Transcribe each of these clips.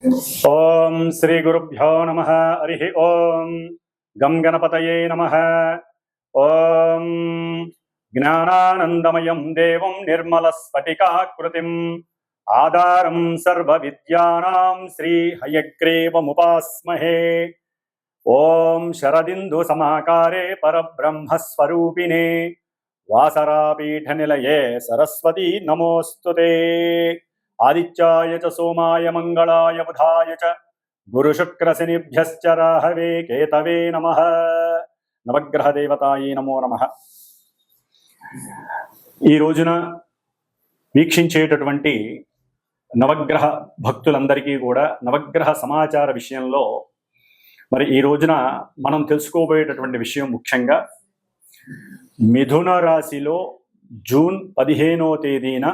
ఓం శ్రీ గురుభ్యో నమః. హరి ఓం గం గణపతయే నమః. ఓం జ్ఞానానందమయం దేవం నిర్మలస్ఫటికాకృతిం ఆధారం సర్వవిద్యానాం శ్రీ హయగ్రీవముపాస్మహే. ఓం శరదిందు సమాకారే పరబ్రహ్మస్వరూపిణే వాసరాపీఠనిలయే సరస్వతీ నమోస్తుతే. ఆదిత్యాయ చ సోమాయ మంగళాయ బుధాయ చ గురుశుక్రశనిభ్యశ్చ రాహవే కేతవే నమః. నవగ్రహ దేవతాయే నమో నమః. ఈ రోజున వీక్షించేటటువంటి నవగ్రహ భక్తులందరికీ కూడా నవగ్రహ సమాచార విషయంలో మరి ఈ రోజున మనం తెలుసుకోబోయేటటువంటి విషయం ముఖ్యంగా మిథున రాశిలో జూన్ 15వ తేదీన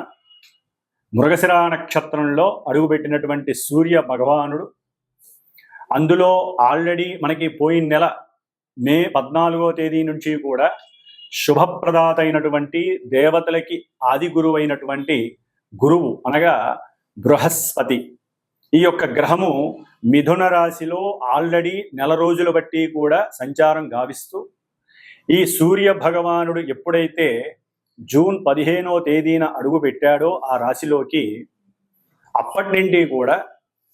మృగశిర నక్షత్రంలో అడుగుపెట్టినటువంటి సూర్య భగవానుడు, అందులో ఆల్రెడీ మనకి పోయిన నెల మే 14వ తేదీ నుంచి కూడా శుభప్రదాత అయినటువంటి దేవతలకి ఆది గురువు అయినటువంటి గురువు అనగా బృహస్పతి, ఈ యొక్క గ్రహము మిథున రాశిలో ఆల్రెడీ నెల రోజుల బట్టి కూడా సంచారం గావిస్తూ ఈ సూర్య భగవానుడు ఎప్పుడైతే జూన్ 15వ తేదీన అడుగు పెట్టాడో ఆ రాశిలోకి, అప్పటి నుండి కూడా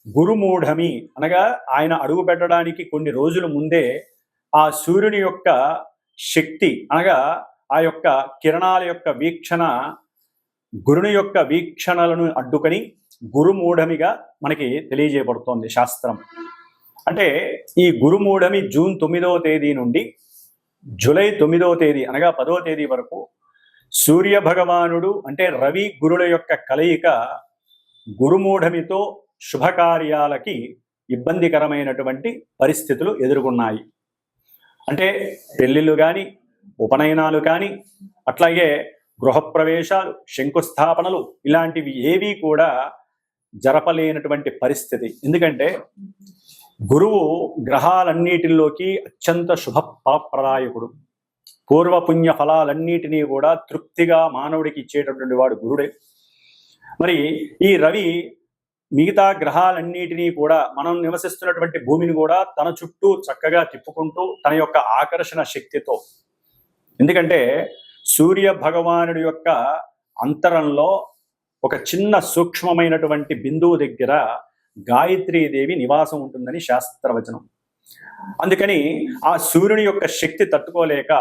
గురుమూఢమి అనగా ఆయన అడుగు పెట్టడానికి కొన్ని రోజుల ముందే ఆ సూర్యుని యొక్క శక్తి అనగా ఆ యొక్క కిరణాల యొక్క వీక్షణ గురుని యొక్క వీక్షణలను అడ్డుకొని గురుమూఢమిగా మనకి తెలియజేయబడుతోంది శాస్త్రం. అంటే ఈ గురుమూఢమి జూన్ 9వ తేదీ నుండి జూలై 9వ తేదీ అనగా 10వ తేదీ వరకు సూర్య భగవానుడు అంటే రవి గురుల యొక్క కలయిక గురుమూఢమితో శుభకార్యాలకి ఇబ్బందికరమైనటువంటి పరిస్థితులు ఎదుర్కొన్నాయి. అంటే పెళ్లిళ్ళు కానీ, ఉపనయనాలు కానీ, అట్లాగే గృహప్రవేశాలు, శంకుస్థాపనలు ఇలాంటివి ఏవి కూడా జరపలేనటువంటి పరిస్థితి. ఎందుకంటే గురువు గ్రహాలన్నిటిలోకి అత్యంత శుభ ఫలప్రదాయకుడు. పూర్వపుణ్య ఫలాలన్నిటినీ కూడా తృప్తిగా మానవుడికి ఇచ్చేటటువంటి వాడు గురుడే. మరి ఈ రవి మిగతా గ్రహాలన్నిటినీ కూడా మనం నివసిస్తున్నటువంటి భూమిని కూడా తన చుట్టూ చక్కగా తిప్పుకుంటూ తన యొక్క ఆకర్షణ శక్తితో, ఎందుకంటే సూర్య భగవానుడి యొక్క అంతరంలో ఒక చిన్న సూక్ష్మమైనటువంటి బిందువు దగ్గర గాయత్రీదేవి నివాసం ఉంటుందని శాస్త్రవచనం. అందుకని ఆ సూర్యుని యొక్క శక్తి తట్టుకోలేక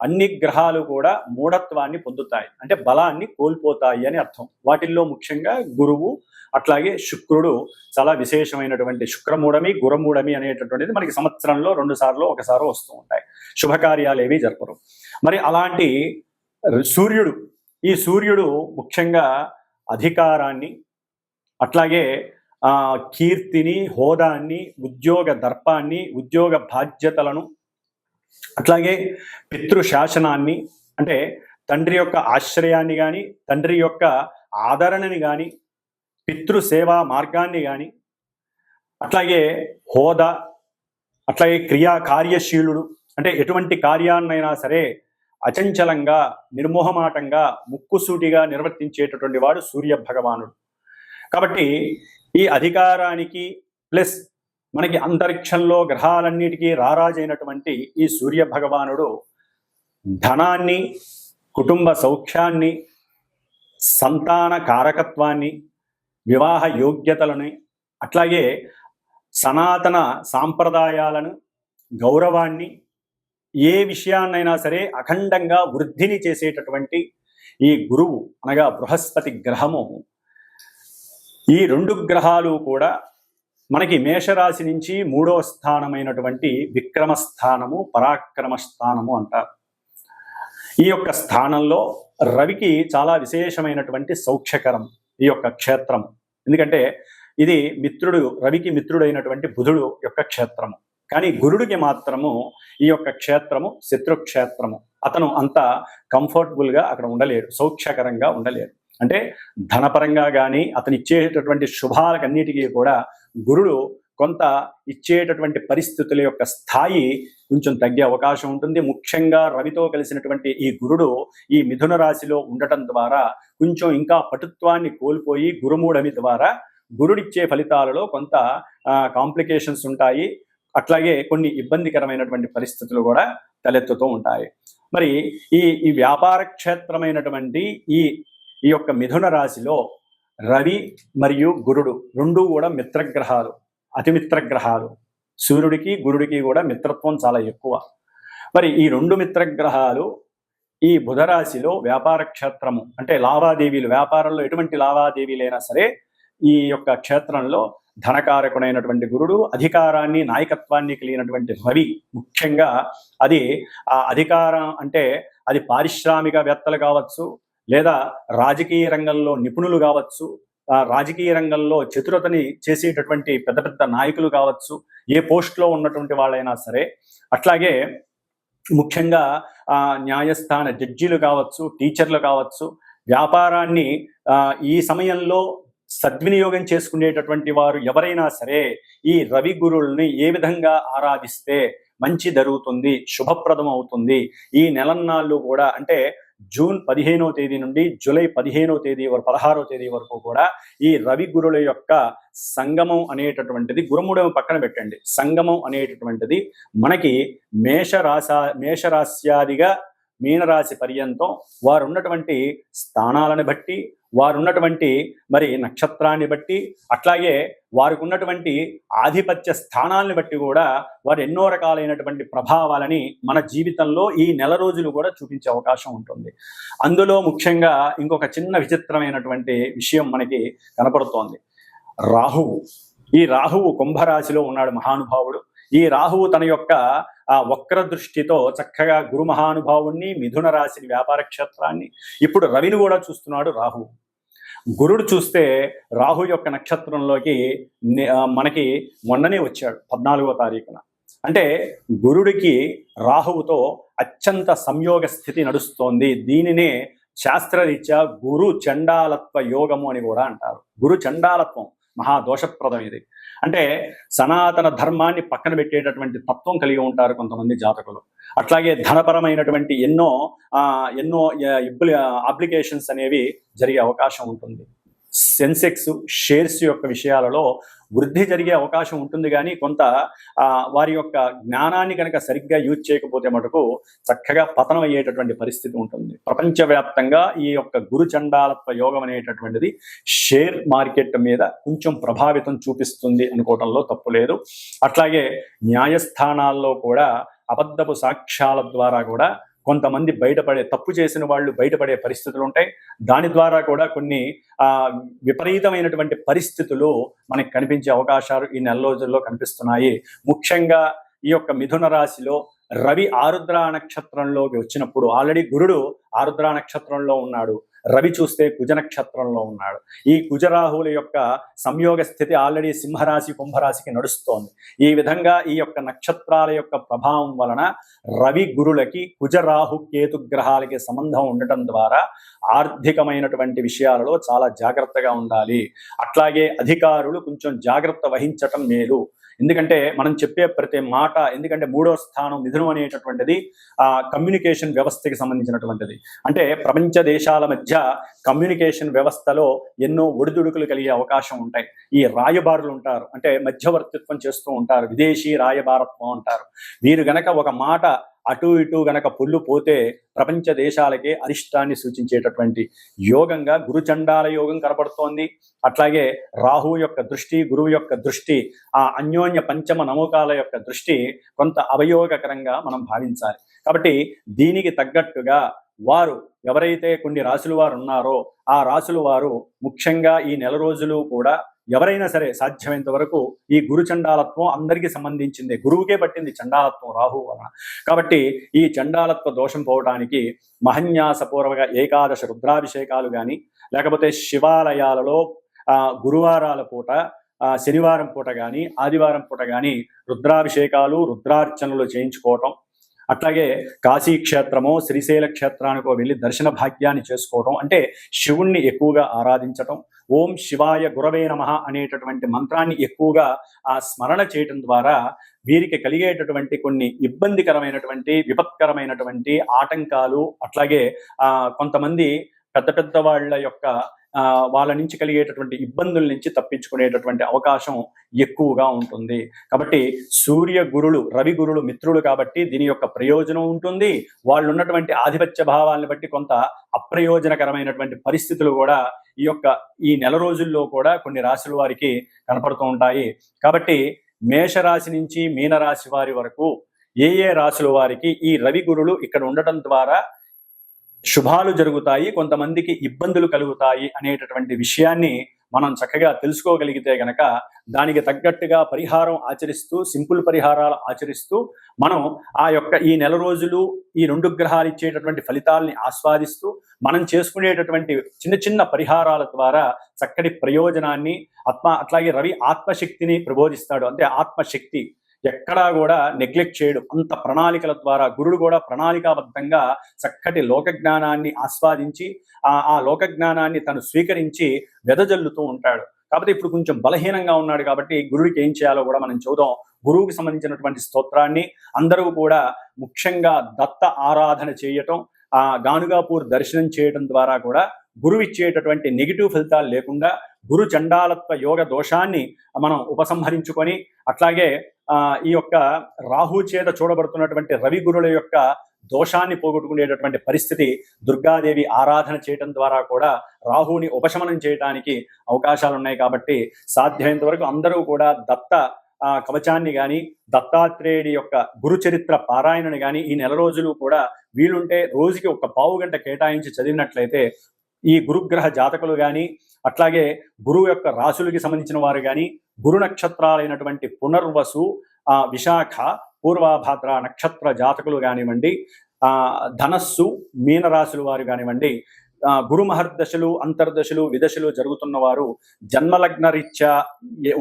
అన్ని గ్రహాలు కూడా మూఢత్వాన్ని పొందుతాయి, అంటే బలాన్ని కోల్పోతాయి అని అర్థం. వాటిల్లో ముఖ్యంగా గురువు, అట్లాగే శుక్రుడు చాలా విశేషమైనటువంటి శుక్రమూఢమి, గురమూఢమి అనేటటువంటిది మనకి సంవత్సరంలో 2 సార్లు 1 సారి వస్తూ ఉంటాయి. శుభకార్యాలు ఏవి జరపరు. మరి అలాంటి సూర్యుడు, ఈ సూర్యుడు ముఖ్యంగా అధికారాన్ని, అట్లాగే కీర్తిని, హోదాన్ని, ఉద్యోగ దర్పాన్ని, ఉద్యోగ బాధ్యతలను, అట్లాగే పితృశాసనాన్ని అంటే తండ్రి యొక్క ఆశ్రయాన్ని కానీ, తండ్రి యొక్క ఆదరణని కానీ, పితృసేవా మార్గాన్ని కానీ, అట్లాగే హోదా, అట్లాగే కార్యశీలుడు అంటే ఎటువంటి కార్యాన్నైనా సరే అచంచలంగా, నిర్మోహమాటంగా, ముక్కుసూటిగా నిర్వర్తించేటటువంటి వాడు సూర్య భగవానుడు. కాబట్టి ఈ అధికారానికి ప్లస్ మనకి అంతరిక్షంలో గ్రహాలన్నిటికీ రారాజైనటువంటి ఈ సూర్య భగవానుడు ధనాన్ని, కుటుంబ సౌఖ్యాన్ని, సంతాన కారకత్వాన్ని, వివాహ యోగ్యతలని, అట్లాగే సనాతన సాంప్రదాయాలను, గౌరవాన్ని, ఏ విషయాన్నైనా సరే అఖండంగా వృద్ధిని చేసేటటువంటి ఈ గురువు అనగా బృహస్పతి గ్రహము, ఈ 2 గ్రహాలు కూడా మనకి మేషరాశి నుంచి 3వ స్థానమైనటువంటి విక్రమ స్థానము, పరాక్రమ స్థానము అంటారు. ఈ యొక్క స్థానంలో రవికి చాలా విశేషమైనటువంటి సౌఖ్యకరం ఈ యొక్క క్షేత్రం. ఎందుకంటే ఇది రవికి మిత్రుడైనటువంటి బుధుడు యొక్క క్షేత్రము. కానీ గురుడికి మాత్రము ఈ యొక్క క్షేత్రము శత్రుక్షేత్రము. అతను అంత కంఫర్టబుల్గా అక్కడ ఉండలేడు, సౌఖ్యకరంగా ఉండలేడు. అంటే ధనపరంగా కానీ అతను ఇచ్చేటటువంటి శుభాలకన్నిటికీ కూడా గురుడు కొంత ఇచ్చేటటువంటి పరిస్థితుల యొక్క స్థాయి కొంచెం తగ్గే అవకాశం ఉంటుంది. ముఖ్యంగా రవితో కలిసినటువంటి ఈ గురుడు ఈ మిథున రాశిలో ఉండటం ద్వారా కొంచెం ఇంకా పటుత్వాన్ని కోల్పోయి గురుమూఢమి ద్వారా గురుడిచ్చే ఫలితాలలో కొంత కాంప్లికేషన్స్ ఉంటాయి. అట్లాగే కొన్ని ఇబ్బందికరమైనటువంటి పరిస్థితులు కూడా తలెత్తుతూ ఉంటాయి. మరి ఈ వ్యాపార క్షేత్రమైనటువంటి ఈ యొక్క మిథున రాశిలో రవి మరియు గురుడు రెండూ కూడా మిత్రగ్రహాలు, అతిమిత్రగ్రహాలు. సూర్యుడికి గురుడికి కూడా మిత్రత్వం చాలా ఎక్కువ. మరి ఈ రెండు మిత్రగ్రహాలు ఈ బుధరాశిలో వ్యాపార క్షేత్రము అంటే లావాదేవీలు, వ్యాపారంలో ఎటువంటి లావాదేవీలైనా సరే ఈ యొక్క క్షేత్రంలో ధనకారకుడైనటువంటి గురుడు, అధికారాన్ని నాయకత్వాన్ని కలిగినటువంటి రవి, ముఖ్యంగా అది ఆ అధికారం అంటే అది పారిశ్రామికవేత్తలు కావచ్చు, లేదా రాజకీయ రంగంలో నిపుణులు కావచ్చు, రాజకీయ రంగంలో చతురతని చేసేటటువంటి పెద్ద పెద్ద నాయకులు కావచ్చు, ఏ పోస్ట్లో ఉన్నటువంటి వాళ్ళైనా సరే, అట్లాగే ముఖ్యంగా న్యాయస్థాన జడ్జీలు కావచ్చు, టీచర్లు కావచ్చు, వ్యాపారాన్ని ఈ సమయంలో సద్వినియోగం చేసుకునేటటువంటి వారు ఎవరైనా సరే ఈ రవి గురుల్ని ఏ విధంగా ఆరాధిస్తే మంచి జరుగుతుంది, శుభప్రదం అవుతుంది. ఈ నెలన్నాళ్ళు కూడా అంటే జూన్ 15వ తేదీ నుండి జూలై 15వ తేదీ వరకు 16వ తేదీ వరకు కూడా ఈ రవి గురుల యొక్క సంగమం అనేటటువంటిది, గురుముడము పక్కన పెట్టండి, సంగమం అనేటటువంటిది మనకి మేషరాశ్యాదిగా మీనరాశి పర్యంతం వారు ఉన్నటువంటి స్థానాలను బట్టి, వారున్నటువంటి మరి నక్షత్రాన్ని బట్టి, అట్లాగే వారికి ఉన్నటువంటి ఆధిపత్య స్థానాలను బట్టి కూడా వారు ఎన్నో రకాలైనటువంటి ప్రభావాలని మన జీవితంలో ఈ నెల రోజులు కూడా చూపించే అవకాశం ఉంటుంది. అందులో ముఖ్యంగా ఇంకొక చిన్న విచిత్రమైనటువంటి విషయం మనకి కనపడుతోంది. రాహువు. ఈ రాహువు కుంభరాశిలో ఉన్నాడు మహానుభావుడు. ఈ రాహువు తన యొక్క వక్ర దృష్టితో చక్కగా గురు మహానుభావుణ్ణి, మిథున రాశిని, వ్యాపార క్షేత్రాన్ని, ఇప్పుడు రవిని కూడా చూస్తున్నాడు రాహువు. గురుడు చూస్తే రాహు యొక్క నక్షత్రంలోకి మనకి మొన్ననే వచ్చాడు 14వ తారీఖున. అంటే గురుడికి రాహువుతో అత్యంత సంయోగ స్థితి నడుస్తోంది. దీనినే శాస్త్రరీత్యా గురు చండాలత్వ యోగము అని కూడా అంటారు. గురు చండాలత్వం మహాదోషప్రదం ఇది. అంటే సనాతన ధర్మాన్ని పక్కన పెట్టేటటువంటి తత్వం కలిగి ఉంటారు కొంతమంది జాతకులు. అట్లాగే ధనపరమైనటువంటి ఎన్నో అప్లికేషన్స్ అనేవి జరిగే అవకాశం ఉంటుంది. సెన్సెక్స్, షేర్స్ యొక్క విషయాలలో వృద్ధి జరిగే అవకాశం ఉంటుంది, కానీ కొంత వారి యొక్క జ్ఞానాన్ని కనుక సరిగ్గా యూజ్ చేయకపోతే మటుకు చక్కగా పతనం అయ్యేటటువంటి పరిస్థితి ఉంటుంది. ప్రపంచవ్యాప్తంగా ఈ యొక్క గురు చండాలత్వ యోగం అనేటటువంటిది షేర్ మార్కెట్ మీద కొంచెం ప్రభావితం చూపిస్తుంది అనుకోవడంలో తప్పు లేదు. అట్లాగే న్యాయస్థానాల్లో కూడా అబద్ధపు సాక్ష్యాల ద్వారా కూడా కొంతమంది తప్పు చేసిన వాళ్ళు బయటపడే పరిస్థితులు ఉంటాయి. దాని ద్వారా కూడా కొన్ని విపరీతమైనటువంటి పరిస్థితులు మనకి కనిపించే అవకాశాలు ఈ నెల రోజుల్లో కనిపిస్తున్నాయి. ముఖ్యంగా ఈ యొక్క మిథున రాశిలో రవి ఆరుద్ర నక్షత్రంలోకి వచ్చినప్పుడు, ఆల్రెడీ గురుడు ఆరుద్ర నక్షత్రంలో ఉన్నాడు, రవి చూస్తే కుజ నక్షత్రంలో ఉన్నాడు. ఈ కుజరాహువుల యొక్క సంయోగ స్థితి ఆల్రెడీ సింహరాశి, కుంభరాశికి నడుస్తోంది. ఈ విధంగా ఈ యొక్క నక్షత్రాల యొక్క ప్రభావం వలన రవి గురులకి కుజరాహు కేతు గ్రహాలకి సంబంధం ఉండటం ద్వారా ఆర్థికమైనటువంటి విషయాలలో చాలా జాగ్రత్తగా ఉండాలి. అట్లాగే అధికారులు కొంచెం జాగ్రత్త వహించటం మేలు. ఎందుకంటే మనం చెప్పే ప్రతి మాట, ఎందుకంటే 3వ స్థానం మిథునం అనేటటువంటిది కమ్యూనికేషన్ వ్యవస్థకి సంబంధించినటువంటిది. అంటే ప్రపంచ దేశాల మధ్య కమ్యూనికేషన్ వ్యవస్థలో ఎన్నో ఒడిదుడుకులు కలిగే అవకాశం ఉంటాయి. ఈ రాయబారులు ఉంటారు, అంటే మధ్యవర్తిత్వం చేస్తూ ఉంటారు, విదేశీ రాయబారత్వం అంటారు. వీరు గనక ఒక మాట అటు ఇటు గనక పొల్లు పోతే ప్రపంచ దేశాలకే అరిష్టాన్ని సూచించేటటువంటి యోగంగా గురుచండాల యోగం కనపడుతోంది. అట్లాగే రాహు యొక్క దృష్టి, గురువు యొక్క దృష్టి, ఆ అన్యోన్య పంచమ నమూకాల యొక్క దృష్టి కొంత అవయోగకరంగా మనం భావించాలి. కాబట్టి దీనికి తగ్గట్టుగా వారు ఎవరైతే కొన్ని రాశుల వారు ఉన్నారో ఆ రాశుల వారు ముఖ్యంగా ఈ నెల రోజులు కూడా ఎవరైనా సరే సాధ్యమైనంత వరకు ఈ గురు చండాలత్వం అందరికీ సంబంధించింది, గురువుకే పట్టింది చండాలత్వం రాహు వలన. కాబట్టి ఈ చండాలత్వ దోషం పోవడానికి మహన్యాసపూర్వక ఏకాదశ రుద్రాభిషేకాలు కానీ, లేకపోతే శివాలయాలలో గురువారాల పూట, శనివారం పూట కానీ, ఆదివారం పూట కానీ రుద్రాభిషేకాలు, రుద్రార్చనలు చేయించుకోవటం, అట్లాగే కాశీ క్షేత్రమో శ్రీశైల క్షేత్రానికో వెళ్ళి దర్శన భాగ్యాన్ని చేసుకోవటం, అంటే శివుణ్ణి ఎక్కువగా ఆరాధించటం, ఓం శివాయ గురవే నమః అనేటటువంటి మంత్రాన్ని ఎక్కువగా స్మరణ చేయటం ద్వారా వీరికి కలిగేటటువంటి కొన్ని ఇబ్బందికరమైనటువంటి, విపత్కరమైనటువంటి ఆటంకాలు, అట్లాగే కొంతమంది పెద్ద పెద్ద వాళ్ళ యొక్క వాళ్ళ నుంచి కలిగేటటువంటి ఇబ్బందుల నుంచి తప్పించుకునేటటువంటి అవకాశం ఎక్కువగా ఉంటుంది. కాబట్టి సూర్య గురులు, రవి గురులు మిత్రులు కాబట్టి దీని యొక్క ప్రయోజనం ఉంటుంది. వాళ్ళు ఉన్నటువంటి ఆధిపత్య భావాలను బట్టి కొంత అప్రయోజనకరమైనటువంటి పరిస్థితులు కూడా ఈ నెల రోజుల్లో కూడా కొన్ని రాశుల వారికి కనపడుతూ ఉంటాయి. కాబట్టి మేషరాశి నుంచి మీనరాశి వారి వరకు ఏ రాశుల వారికి ఈ రవి గురులు ఇక్కడ ఉండటం ద్వారా శుభాలు జరుగుతాయి, కొంతమందికి ఇబ్బందులు కలుగుతాయి అనేటటువంటి విషయాన్ని మనం చక్కగా తెలుసుకోగలిగితే గనక దానికి తగ్గట్టుగా పరిహారం ఆచరిస్తూ, సింపుల్ పరిహారాలు ఆచరిస్తూ మనం ఈ నెల రోజులు ఈ 2 గ్రహాలు ఇచ్చేటటువంటి ఫలితాలని ఆస్వాదిస్తూ మనం చేసుకునేటటువంటి చిన్న చిన్న పరిహారాల ద్వారా చక్కటి ప్రయోజనాన్ని అట్లాగే రవి ఆత్మశక్తిని ప్రబోధిస్తాడు. అంటే ఆత్మశక్తి ఎక్కడా కూడా నెగ్లెక్ట్ చేయడు. అంత ప్రణాళికల ద్వారా గురుడు కూడా ప్రణాళికాబద్ధంగా చక్కటి లోకజ్ఞానాన్ని ఆస్వాదించి ఆ లోకజ్ఞానాన్ని తను స్వీకరించి వెదజల్లుతూ ఉంటాడు. కాబట్టి ఇప్పుడు కొంచెం బలహీనంగా ఉన్నాడు కాబట్టి గురుడికి ఏం చేయాలో కూడా మనం చూద్దాం. గురువుకి సంబంధించినటువంటి స్తోత్రాన్ని అందరూ కూడా ముఖ్యంగా దత్త ఆరాధన చేయటం, గానుగాపూర్ దర్శనం చేయడం ద్వారా కూడా గురువు ఇచ్చేటటువంటి నెగిటివ్ ఫలితాలు లేకుండా గురు చండాలత్వ యోగ దోషాన్ని మనం ఉపసంహరించుకొని, అట్లాగే ఈ రాహు చేత చూడబడుతున్నటువంటి రవి గురుల యొక్క దోషాన్ని పోగొట్టుకునేటటువంటి పరిస్థితి దుర్గాదేవి ఆరాధన చేయడం ద్వారా కూడా రాహుని ఉపశమనం చేయడానికి అవకాశాలు ఉన్నాయి. కాబట్టి సాధ్యమైనంత వరకు అందరూ కూడా దత్త కవచాన్ని కానీ దత్తాత్రేయుడి యొక్క గురు చరిత్ర పారాయణని కానీ ఈ నెల రోజులు కూడా వీలుంటే రోజుకి 1 పావు గంట కేటాయించి చదివినట్లయితే ఈ గురుగ్రహ జాతకులు కానీ, అట్లాగే గురువు యొక్క రాశులకి సంబంధించిన వారు కానీ, గురు నక్షత్రాలైనటువంటి పునర్వసు, విశాఖ, పూర్వభాద్ర నక్షత్ర జాతకులు కానివ్వండి, ధనస్సు, మీనరాశుల వారు కానివ్వండి, గురు మహర్దశలు, అంతర్దశలు, విదశలు జరుగుతున్న వారు జన్మలగ్న రీత్యా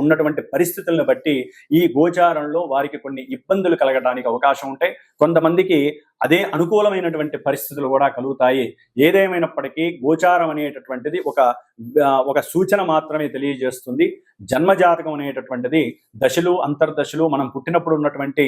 ఉన్నటువంటి పరిస్థితులను బట్టి ఈ గోచారంలో వారికి కొన్ని ఇబ్బందులు కలగడానికి అవకాశం ఉంటాయి. కొంతమందికి అదే అనుకూలమైనటువంటి పరిస్థితులు కూడా కలుగుతాయి. ఏదేమైనప్పటికీ గోచారం అనేటటువంటిది ఒక సూచన మాత్రమే తెలియజేస్తుంది. జన్మజాతకం అనేటటువంటిది దశలు, అంతర్దశలు, మనం పుట్టినప్పుడు ఉన్నటువంటి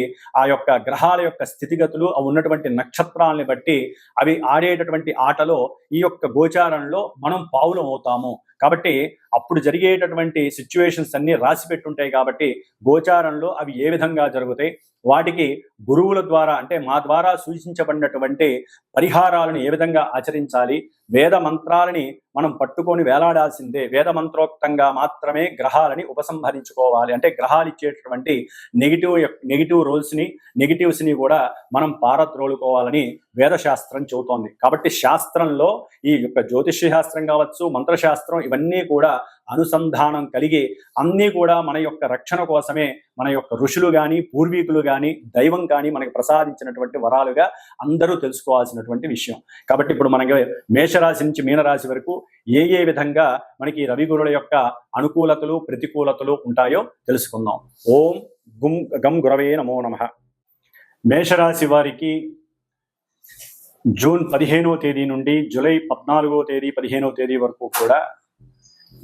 గ్రహాల యొక్క స్థితిగతులు, ఉన్నటువంటి నక్షత్రాలని బట్టి అవి ఆడేటటువంటి ఆటలో ఈ గోచారంలో మనం పావులం అవుతాము. కాబట్టి అప్పుడు జరిగేటటువంటి సిచ్యువేషన్స్ అన్ని రాసి పెట్టుంటాయి. కాబట్టి గోచారంలో అవి ఏ విధంగా జరుగుతాయి, వాటికి గురువుల ద్వారా అంటే మా ద్వారా సూచించబడినటువంటి పరిహారాలను ఏ విధంగా ఆచరించాలి, వేద మంత్రాలని మనం పట్టుకొని వేలాడాల్సిందే. వేద మంత్రోక్తంగా మాత్రమే గ్రహాలని ఉపసంహరించుకోవాలి. అంటే గ్రహాలు ఇచ్చేటటువంటి నెగిటివ్ రోల్స్ని, నెగిటివ్స్ని కూడా మనం పారద్రోలుకోవాలని వేదశాస్త్రం చెబుతోంది. కాబట్టి శాస్త్రంలో ఈ జ్యోతిష్య శాస్త్రం కావచ్చు, మంత్రశాస్త్రం, ఇవన్నీ కూడా అనుసంధానం కలిగి అన్నీ కూడా మన రక్షణ కోసమే మన ఋషులు కానీ, పూర్వీకులు కానీ, దైవం కానీ మనకి ప్రసాదించినటువంటి వరాలుగా అందరూ తెలుసుకోవాల్సినటువంటి విషయం. కాబట్టి ఇప్పుడు మనకి మేషరాశి నుంచి మీనరాశి వరకు ఏ విధంగా మనకి రవి గురుల యొక్క అనుకూలతలు, ప్రతికూలతలు ఉంటాయో తెలుసుకుందాం. ఓం గం గురవే నమో నమః. మేషరాశి వారికి జూన్ 15వ తేదీ నుండి జూలై 14వ తేదీ 15వ తేదీ వరకు కూడా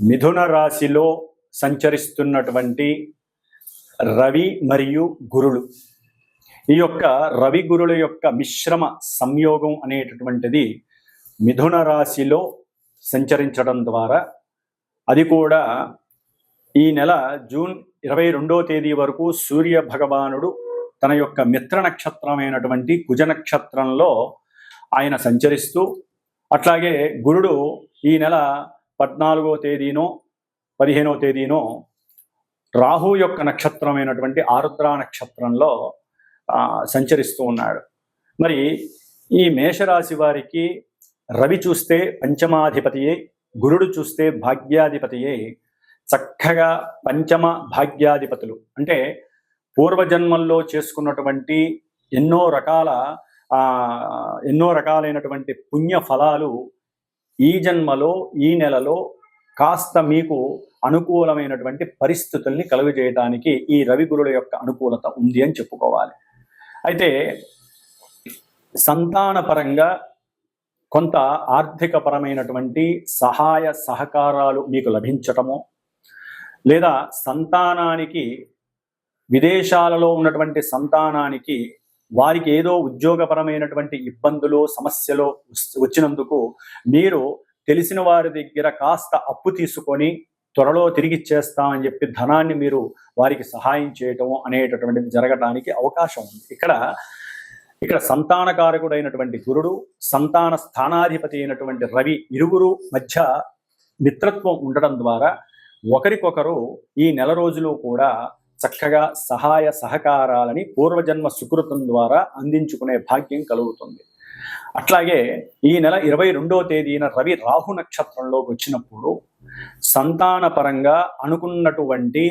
మిథున రాశిలో సంచరిస్తున్నటువంటి రవి మరియు గురులు, ఈ రవి గురుల యొక్క మిశ్రమ సంయోగం అనేటటువంటిది మిథున రాశిలో సంచరించడం ద్వారా అది కూడా ఈ నెల జూన్ 22వ తేదీ వరకు సూర్య భగవానుడు తన మిత్ర నక్షత్రమైనటువంటి కుజ నక్షత్రంలో ఆయన సంచరిస్తూ, అట్లాగే గురుడు ఈ నెల 14వ తేదీనో 15వ తేదీనో రాహు యొక్క నక్షత్రమైనటువంటి ఆరుద్ర నక్షత్రంలో సంచరిస్తూ ఉన్నాడు. మరి ఈ మేషరాశి వారికి రవి చూస్తే పంచమాధిపతియే, గురుడు చూస్తే భాగ్యాధిపతియే. చక్కగా పంచమ భాగ్యాధిపతులు అంటే పూర్వజన్మల్లో చేసుకున్నటువంటి ఎన్నో రకాలైనటువంటి పుణ్య ఫలాలు ఈ జన్మలో, ఈ నెలలో కాస్త మీకు అనుకూలమైనటువంటి పరిస్థితుల్ని కలుగజేయడానికి ఈ రవి గురుల యొక్క అనుకూలత ఉంది అని చెప్పుకోవాలి. అయితే సంతానపరంగా కొంత ఆర్థిక పరమైనటువంటి సహాయ సహకారాలు మీకు లభించటము, లేదా సంతానానికి విదేశాలలో ఉన్నటువంటి సంతానానికి వారికి ఏదో ఉద్యోగపరమైనటువంటి ఇబ్బందులు, సమస్యలు వచ్చినందుకు మీరు తెలిసిన వారి దగ్గర కాస్త అప్పు తీసుకొని త్వరలో తిరిగిచ్చేస్తామని చెప్పి ధనాన్ని మీరు వారికి సహాయం చేయటం అనేటటువంటిది జరగడానికి అవకాశం ఉంది. ఇక్కడ సంతానకారకుడైనటువంటి గురుడు, సంతాన స్థానాధిపతి అయినటువంటి రవి, ఇరువురు మధ్య మిత్రత్వం ఉండడం ద్వారా ఒకరికొకరు ఈ నెల రోజులు కూడా చక్కగా సహాయ సహకారాలని పూర్వజన్మ సుకృతం ద్వారా అందించుకునే భాగ్యం కలుగుతుంది. అట్లాగే ఈ నెల 22వ తేదీన రవి రాహు నక్షత్రంలోకి వచ్చినప్పుడు సంతానపరంగా అనుకున్నటువంటి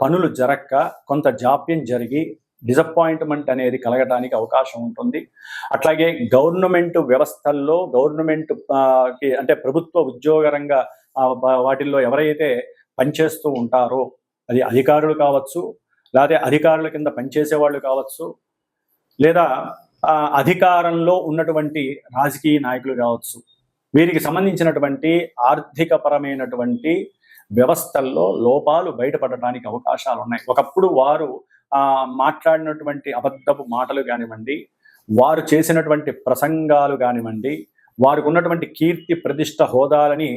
పనులు జరక్క కొంత జాప్యం జరిగి డిసప్పాయింట్మెంట్ అనేది కలగడానికి అవకాశం ఉంటుంది. అట్లాగే గవర్నమెంట్ వ్యవస్థల్లో గవర్నమెంట్ అంటే ప్రభుత్వ ఉద్యోగరంగ వాటిల్లో ఎవరైతే పనిచేస్తూ ఉంటారో, అది అధికారులు కావచ్చు, లేదా అధికారుల కింద పనిచేసే వాళ్ళు కావచ్చు, లేదా అధికారంలో ఉన్నటువంటి రాజకీయ నాయకులు కావచ్చు, వీరికి సంబంధించినటువంటి ఆర్థికపరమైనటువంటి వ్యవస్థల్లో లోపాలు బయటపడటానికి అవకాశాలు ఉన్నాయి. ఒకప్పుడు వారు మాట్లాడినటువంటి అబద్ధపు మాటలు కానివ్వండి, వారు చేసినటువంటి ప్రసంగాలు కానివ్వండి, వారికి ఉన్నటువంటి కీర్తి ప్రతిష్ట హోదాలని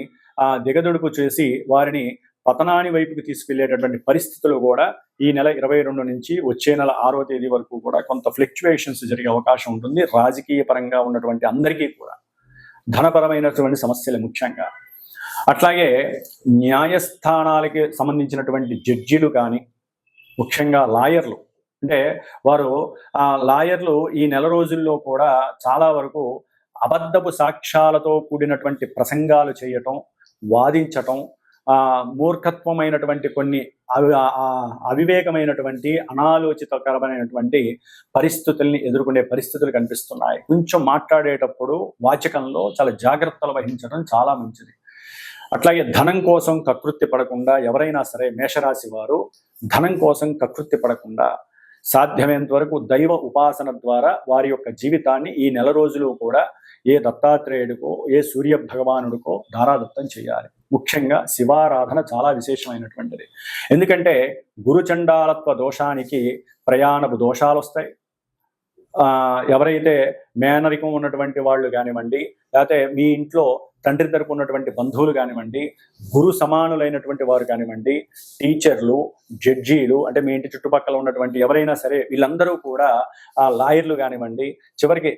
దిగదుడుపు చేసి వారిని పతనాని వైపుకి తీసుకెళ్లేటటువంటి పరిస్థితులు కూడా ఈ నెల 22 నుంచి వచ్చే నెల 6వ తేదీ వరకు కూడా కొంత ఫ్లక్చువేషన్స్ జరిగే అవకాశం ఉంటుంది. రాజకీయ పరంగా ఉన్నటువంటి అందరికీ కూడా ధనపరమైనటువంటి సమస్యలు ముఖ్యంగా. అట్లాగే న్యాయస్థానాలకి సంబంధించినటువంటి జడ్జిలు కానీ, ముఖ్యంగా లాయర్లు, అంటే వారు లాయర్లు ఈ నెల రోజుల్లో కూడా చాలా వరకు అబద్ధపు సాక్ష్యాలతో కూడినటువంటి ప్రసంగాలు చేయటం, వాదించటం, మూర్ఖత్వమైనటువంటి కొన్ని అవివేకమైనటువంటి అనాలోచితకరమైనటువంటి పరిస్థితుల్ని ఎదుర్కొనే పరిస్థితులు కనిపిస్తున్నాయి. కొంచెం మాట్లాడేటప్పుడు వాచకంలో చాలా జాగ్రత్తలు వహించడం చాలా మంచిది. అట్లాగే ధనం కోసం కకృత్తి పడకుండా, ఎవరైనా సరే మేషరాశి వారు ధనం కోసం కకృత్తి పడకుండా సాధ్యమైనంత వరకు దైవ ఉపాసన ద్వారా వారి యొక్క జీవితాన్ని ఈ నెల రోజులు కూడా ఏ దత్తాత్రేయుడికో, ఏ సూర్య భగవానుడికో ధారాదత్తం చేయాలి. ముఖ్యంగా శివారాధన చాలా విశేషమైనటువంటిది. ఎందుకంటే గురుచండాలత్వ దోషానికి ప్రయాణపు దోషాలు వస్తాయి. ఎవరైతే మేనరికం ఉన్నటువంటి వాళ్ళు కానివ్వండి, లేకపోతే మీ ఇంట్లో తండ్రి తరపు ఉన్నటువంటి బంధువులు కానివ్వండి, గురు సమానులైనటువంటి వారు కానివ్వండి, టీచర్లు, జడ్జీలు, అంటే మీ ఇంటి చుట్టుపక్కల ఉన్నటువంటి ఎవరైనా సరే, వీళ్ళందరూ కూడా లాయర్లు కానివ్వండి, చివరికి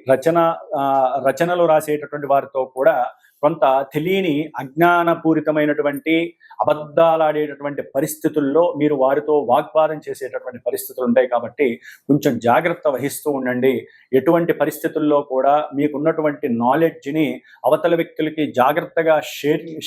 రచనలు రాసేటటువంటి వారితో కూడా కొంత తెలియని అజ్ఞానపూరితమైనటువంటి అబద్ధాలాడేటటువంటి పరిస్థితుల్లో మీరు వారితో వాగ్వాదం చేసేటటువంటి పరిస్థితులు ఉంటాయి. కాబట్టి కొంచెం జాగ్రత్త వహిస్తూ ఉండండి. ఎటువంటి పరిస్థితుల్లో కూడా మీకున్నటువంటి నాలెడ్జ్ని అవతల వ్యక్తులకి జాగ్రత్తగా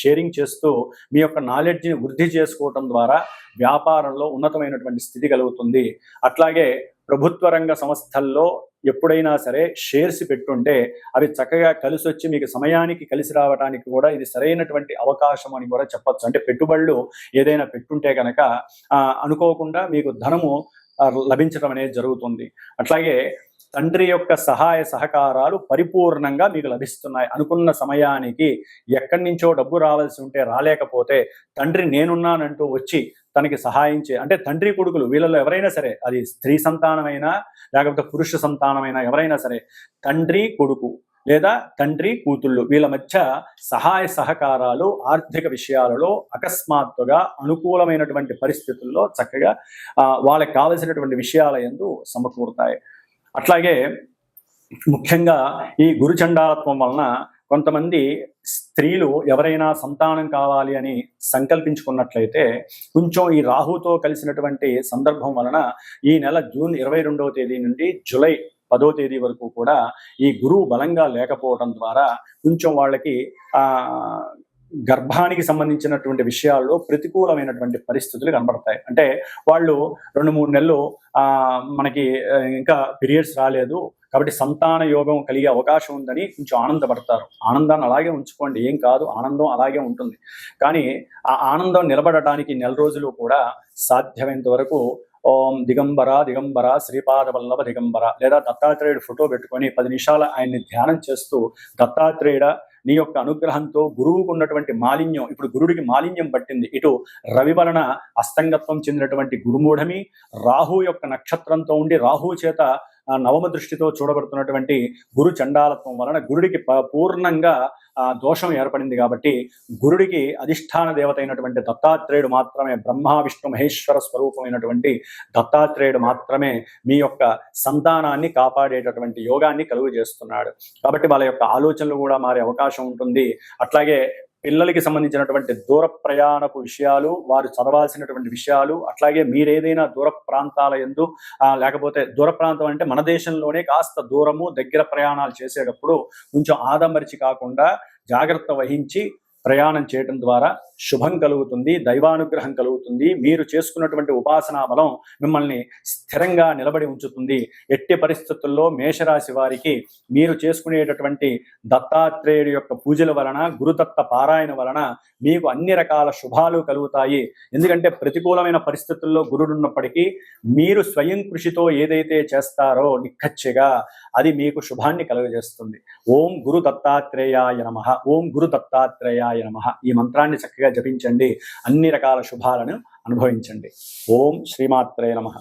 షేరింగ్ చేస్తూ మీ యొక్క నాలెడ్జ్ని వృద్ధి చేసుకోవటం ద్వారా వ్యాపారంలో ఉన్నతమైనటువంటి స్థితి కలుగుతుంది. అట్లాగే ప్రభుత్వ రంగ సంస్థల్లో ఎప్పుడైనా సరే షేర్స్ పెట్టుంటే అవి చక్కగా కలిసి వచ్చి మీకు సమయానికి కలిసి రావడానికి కూడా ఇది సరైనటువంటి అవకాశం అని కూడా చెప్పచ్చు. అంటే పెట్టుబడులు ఏదైనా పెట్టుంటే కనుక అనుకోకుండా మీకు ధనము లభించడం అనేది జరుగుతుంది. అట్లాగే తండ్రి యొక్క సహాయ సహకారాలు పరిపూర్ణంగా మీకు లభిస్తున్నాయి. అనుకున్న సమయానికి ఎక్కడి నుంచో డబ్బు రావాల్సి ఉంటే రాలేకపోతే తండ్రి నేనున్నానంటూ వచ్చి తనకి సహాయం అంటే తండ్రి కొడుకులు వీళ్ళలో ఎవరైనా సరే, అది స్త్రీ సంతానమైనా లేకపోతే పురుష సంతానమైనా ఎవరైనా సరే, తండ్రి కొడుకు లేదా తండ్రి కూతుళ్ళు వీళ్ళ మధ్య సహాయ సహకారాలు ఆర్థిక విషయాలలో అకస్మాత్తుగా అనుకూలమైనటువంటి పరిస్థితుల్లో చక్కగా వాళ్ళకి కావలసినటువంటి విషయాల యందు సమకూరుతాయి. అట్లాగే ముఖ్యంగా ఈ గురుచండాలత్వం వలన కొంతమంది స్త్రీలు ఎవరైనా సంతానం కావాలి అని సంకల్పించుకున్నట్లయితే కొంచెం ఈ రాహుతో కలిసినటువంటి సందర్భం వలన ఈ నెల జూన్ 22వ తేదీ నుండి జూలై 10వ తేదీ వరకు కూడా ఈ గురువు బలంగా లేకపోవడం ద్వారా కొంచెం వాళ్ళకి గర్భానికి సంబంధించినటువంటి విషయాల్లో ప్రతికూలమైనటువంటి పరిస్థితులు కనబడతాయి. అంటే వాళ్ళు 2-3 నెలలు మనకి ఇంకా పీరియడ్స్ రాలేదు కాబట్టి సంతాన యోగం కలిగే అవకాశం ఉందని కొంచెం ఆనందపడతారు. ఆనందాన్ని అలాగే ఉంచుకోండి, ఏం కాదు, ఆనందం అలాగే ఉంటుంది. కానీ ఆ ఆనందం నిలబడటానికి నెల రోజులు కూడా సాధ్యమైనంత వరకు ఓం దిగంబర దిగంబర శ్రీపాద వల్లభ దిగంబర లేదా దత్తాత్రేయుడు ఫోటో పెట్టుకొని 10 నిమిషాలు ఆయన్ని ధ్యానం చేస్తూ, దత్తాత్రేయుడ నీ యొక్క అనుగ్రహంతో గురువుకు ఉన్నటువంటి మాలిన్యం, ఇప్పుడు గురుడికి మాలిన్యం పట్టింది, ఇటు రవి వలన అస్తంగత్వం చెందినటువంటి గురుమూఢమి రాహు యొక్క నక్షత్రంతో ఉండి రాహు చేత నవమ దృష్టితో చూడబడుతున్నటువంటి గురు చండాలత్వం వలన గురుడికి పూర్ణంగా దోషం ఏర్పడింది. కాబట్టి గురుడికి అధిష్టాన దేవత అయినటువంటి దత్తాత్రేయుడు మాత్రమే, బ్రహ్మ విష్ణు మహేశ్వర స్వరూపమైనటువంటి దత్తాత్రేయుడు మాత్రమే మీ యొక్క సంతానాన్ని కాపాడేటటువంటి యోగాన్ని కలుగు చేస్తున్నాడు. కాబట్టి వాళ్ళ యొక్క ఆలోచనలు కూడా మారే అవకాశం ఉంటుంది. అట్లాగే పిల్లలకి సంబంధించినటువంటి దూర ప్రయాణపు విషయాలు, వారు చదవాల్సినటువంటి విషయాలు, అట్లాగే మీరేదైనా దూర ప్రాంతాల యందు లేకపోతే దూర ప్రాంతం అంటే మన దేశంలోనే కాస్త దూరము దగ్గర ప్రయాణాలు చేసేటప్పుడు కొంచెం ఆదంబరిచి కాకుండా జాగ్రత్త వహించి ప్రయాణం చేయటం ద్వారా శుభం కలుగుతుంది, దైవానుగ్రహం కలుగుతుంది. మీరు చేసుకున్నటువంటి ఉపాసనా బలం మిమ్మల్ని స్థిరంగా నిలబడి ఉంచుతుంది. ఎట్టి పరిస్థితుల్లో మేషరాశి వారికి మీరు చేసుకునేటటువంటి దత్తాత్రేయుడి యొక్క పూజల వలన, గురుదత్త పారాయణ వలన మీకు అన్ని రకాల శుభాలు కలుగుతాయి. ఎందుకంటే ప్రతికూలమైన పరిస్థితుల్లో గురుడు ఉన్నప్పటికీ మీరు స్వయం కృషితో ఏదైతే చేస్తారో నిక్కచ్చిగా అది మీకు శుభాన్ని కలుగజేస్తుంది. ఓం గురు దత్తాత్రేయాయ నమః, ఓం గురు దత్తాత్రేయాయ నమః ఈ మంత్రాన్ని చక్కగా జపించండి. అన్ని రకాల శుభాలను అనుభవించండి. ఓం శ్రీమాత్రే నమః.